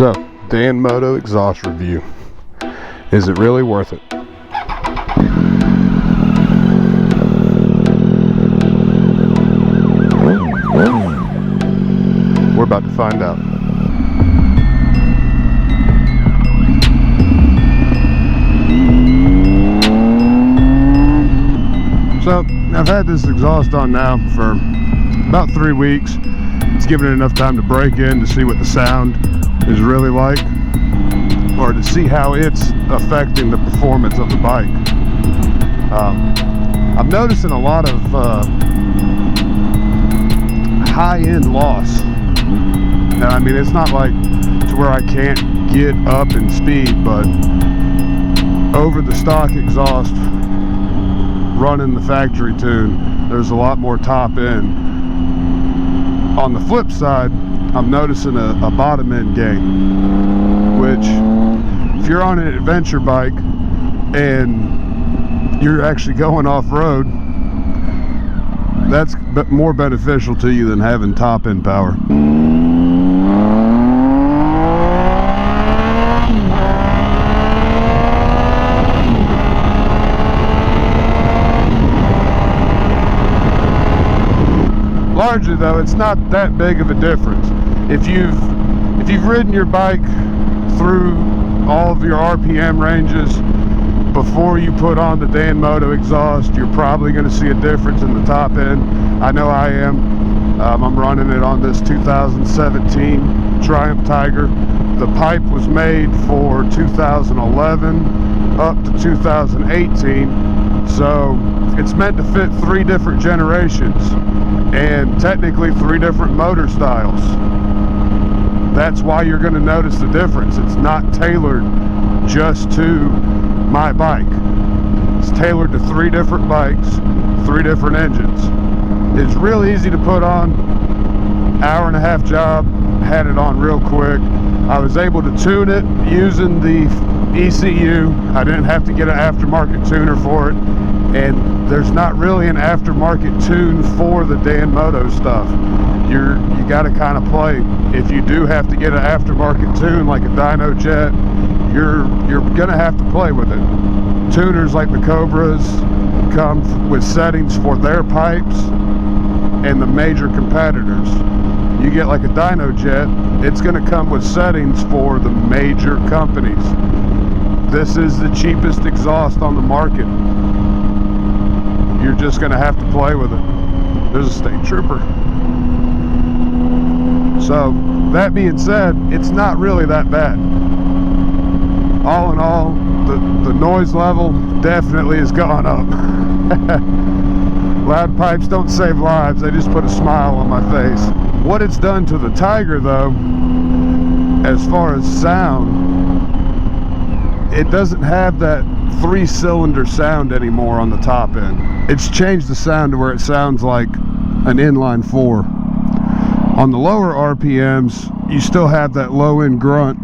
So, dan-moto exhaust review. Is it really worth it? We're about to find out. So, I've had this exhaust on now for about 3 weeks. It's given it enough time to break in to see what the sound is really like, or to see how it's affecting the performance of the bike. I'm noticing a lot of high-end loss. And I mean, it's not like to where I can't get up in speed, but over the stock exhaust running the factory tune, there's a lot more top end. On the flip side, I'm noticing a bottom end gain, which if you're on an adventure bike and you're actually going off-road, that's more beneficial to you than having top end power. Largely though, it's not that big of a difference. If you've ridden your bike through all of your RPM ranges before you put on the dan-moto exhaust, you're probably going to see a difference in the top end. I know I am. I'm running it on this 2017 Triumph Tiger. The pipe was made for 2011 up to 2018, so it's meant to fit 3 different generations and technically 3 different motor styles. That's why you're going to notice the difference. It's not tailored just to my bike. It's tailored to 3 different bikes, 3 different engines. It's real easy to put on. Hour-and-a-half job, had it on real quick. I was able to tune it using the ECU. I didn't have to get an aftermarket tuner for it, and there's not really an aftermarket tune for the dan-moto stuff. You got to kind of play. If you do have to get an aftermarket tune like a dyno jet, you're gonna have to play with it. Tuners like the Cobras come with settings for their pipes and the major competitors. You get like a dyno jet, it's gonna come with settings for the major companies. This is the cheapest exhaust on the market. You're just gonna have to play with it. There's a state trooper. So, that being said, it's not really that bad. All in all, the noise level definitely has gone up. Loud pipes don't save lives, they just put a smile on my face. What it's done to the Tiger though, as far as sound, it doesn't have that 3-cylinder sound anymore on the top end. It's changed the sound to where it sounds like an inline 4. On the lower RPMs, you still have that low end grunt.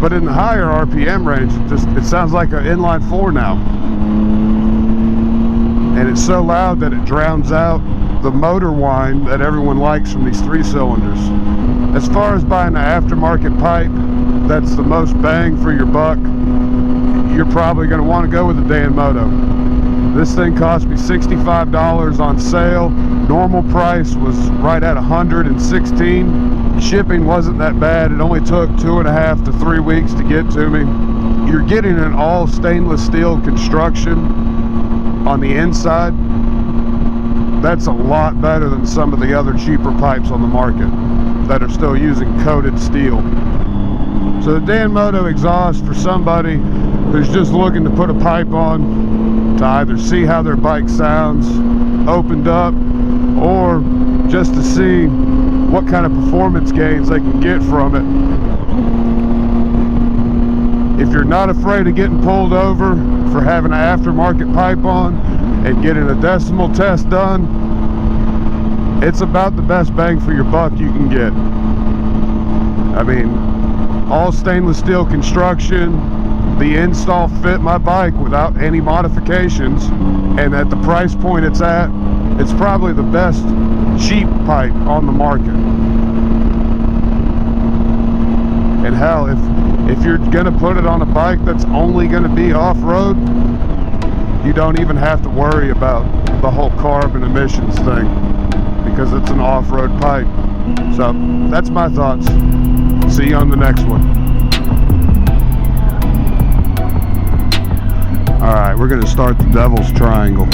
But in the higher RPM range, it sounds like an inline 4 now. And it's so loud that it drowns out the motor whine that everyone likes from these 3 cylinders. As far as buying an aftermarket pipe that's the most bang for your buck, you're probably going to want to go with the dan-moto. This thing cost me $65 on sale. Normal price was right at $116. Shipping wasn't that bad. It only took 2.5 to 3 weeks to get to me. You're getting an all stainless steel construction on the inside. That's a lot better than some of the other cheaper pipes on the market that are still using coated steel. So the dan-moto exhaust, for somebody who's just looking to put a pipe on to either see how their bike sounds opened up, or just to see what kind of performance gains they can get from it. If you're not afraid of getting pulled over for having an aftermarket pipe on and getting a decimal test done, it's about the best bang for your buck you can get. I mean, all stainless steel construction. The install fit my bike without any modifications, and at the price point it's at, It's probably the best cheap pipe on the market. And hell, if you're gonna put it on a bike that's only gonna be off-road, you don't even have to worry about the whole carbon emissions thing, because it's an off-road pipe. So that's my thoughts. See you on the next one. Alright, we're gonna start the Devil's Triangle.